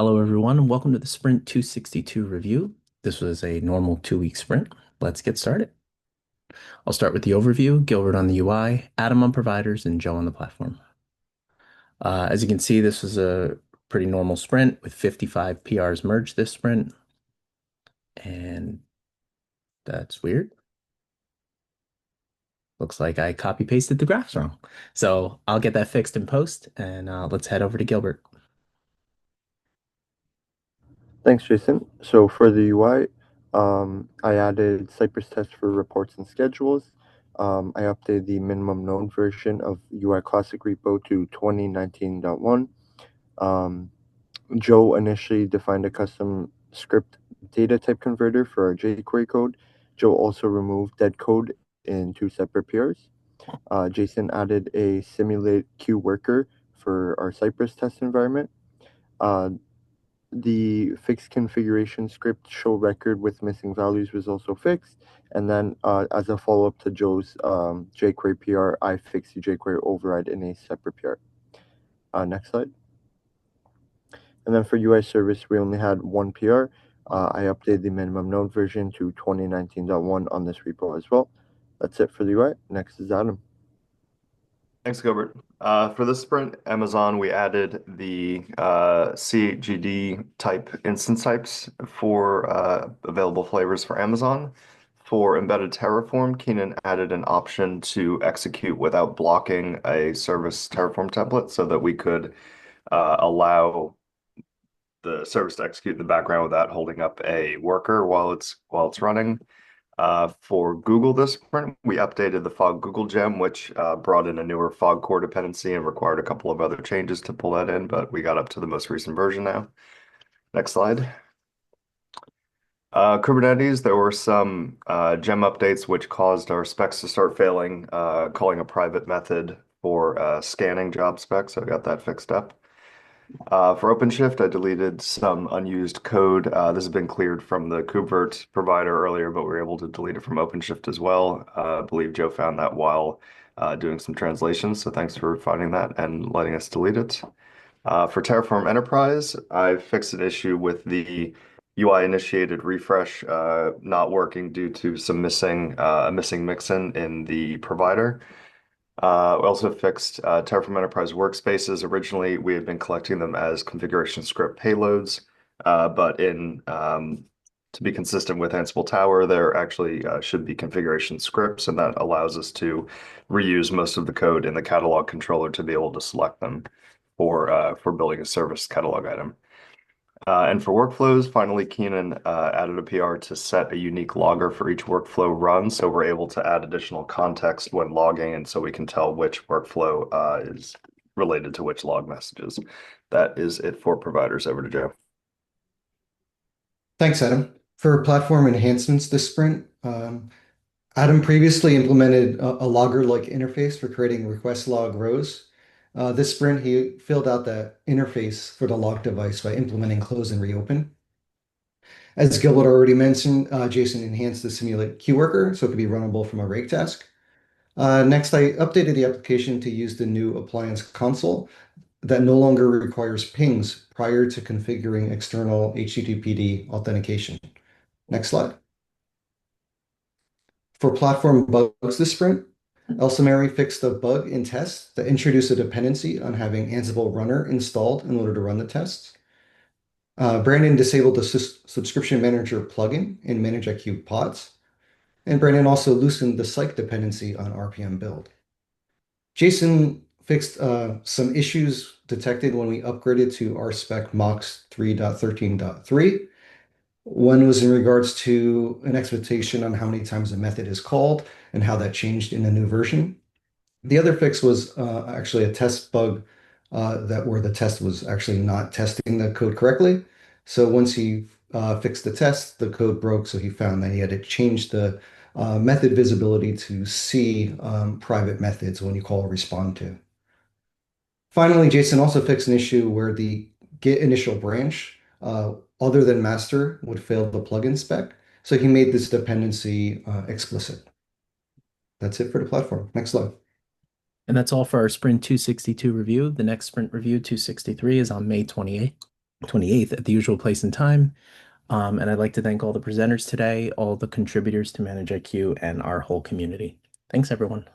Hello, everyone, and welcome to the Sprint 262 review. This was a normal 2-week sprint. Let's get started. I'll start with the overview, Gilbert on the UI, Adam on providers, and Joe on the platform. As you can see, this was a pretty normal sprint with 55 PRs merged this sprint, and that's weird. Looks like I copy pasted the graphs wrong. So I'll get that fixed in post, and let's head over to Gilbert. Thanks, Jason. So for the UI, I added Cypress tests for reports and schedules. I updated the minimum known version of UI Classic repo to 2019.1. Um, Joe initially defined a custom script data type converter for our jQuery code. Joe also removed dead code in two separate pairs. Jason added a simulate queue worker for our Cypress test environment. Uh, the fixed configuration script show record with missing values was also fixed. And then as a follow-up to Joe's jQuery PR, I fixed the jQuery override in a separate PR. Next slide. And then for UI service, we only had one PR. I updated the minimum node version to 2019.1 on this repo as well. That's it for the UI. Next is Adam. Thanks, Gilbert. For this sprint, Amazon, we added the CGD type instance types for available flavors for Amazon. For embedded Terraform, Keenan added an option to execute without blocking a service Terraform template so that we could allow the service to execute in the background without holding up a worker while it's running. For Google this sprint, we updated the Fog Google gem, which brought in a newer Fog core dependency and required a couple of other changes to pull that in, but we got up to the most recent version now. Next slide. Kubernetes, there were some gem updates which caused our specs to start failing, calling a private method for scanning job specs, so I got that fixed up. For OpenShift, I deleted some unused code. This has been cleared from the KubeVirt provider earlier, but we were able to delete it from OpenShift as well. I believe Joe found that while doing some translations, so thanks for finding that and letting us delete it. For Terraform Enterprise, I fixed an issue with the UI initiated refresh not working due to some missing mixin in the provider. We also fixed Terraform Enterprise workspaces. Originally, we had been collecting them as configuration script payloads, but to be consistent with Ansible Tower, there actually should be configuration scripts, and that allows us to reuse most of the code in the catalog controller to be able to select them for building a service catalog item. And for workflows, finally, Keenan added a PR to set a unique logger for each workflow run. So we're able to add additional context when logging, and so we can tell which workflow is related to which log messages. That is it for providers. Over to Joe. Thanks, Adam. For platform enhancements this sprint, Adam previously implemented a logger-like interface for creating request log rows. This sprint, he filled out the interface for the log device by implementing close and reopen. As Gilbert already mentioned, Jason enhanced the simulate queue worker so it could be runnable from a rake task. Next, I updated the application to use the new appliance console that no longer requires pings prior to configuring external HTTPD authentication. Next slide. For platform bugs this sprint, Elsa Mary fixed a bug in tests that introduced a dependency on having Ansible Runner installed in order to run the tests. Brandon disabled the subscription manager plugin in ManageIQ pods. And Brandon also loosened the psych dependency on RPM build. Jason fixed some issues detected when we upgraded to RSpec MOX 3.13.3. One was in regards to an expectation on how many times a method is called and how that changed in the new version. The other fix was actually a test bug where the test was actually not testing the code correctly. So once he fixed the test, the code broke, so he found that he had to change the method visibility to see private methods when you call respond to. Finally, Jason also fixed an issue where the get initial branch other than master would fail the plugin spec. So he made this dependency explicit. That's it for the platform. Next slide. And that's all for our Sprint 262 review. The next Sprint review 263 is on May 28th. 28th at the usual place and time. And I'd like to thank all the presenters today, all the contributors to Manage IQ, and our whole community. Thanks, everyone.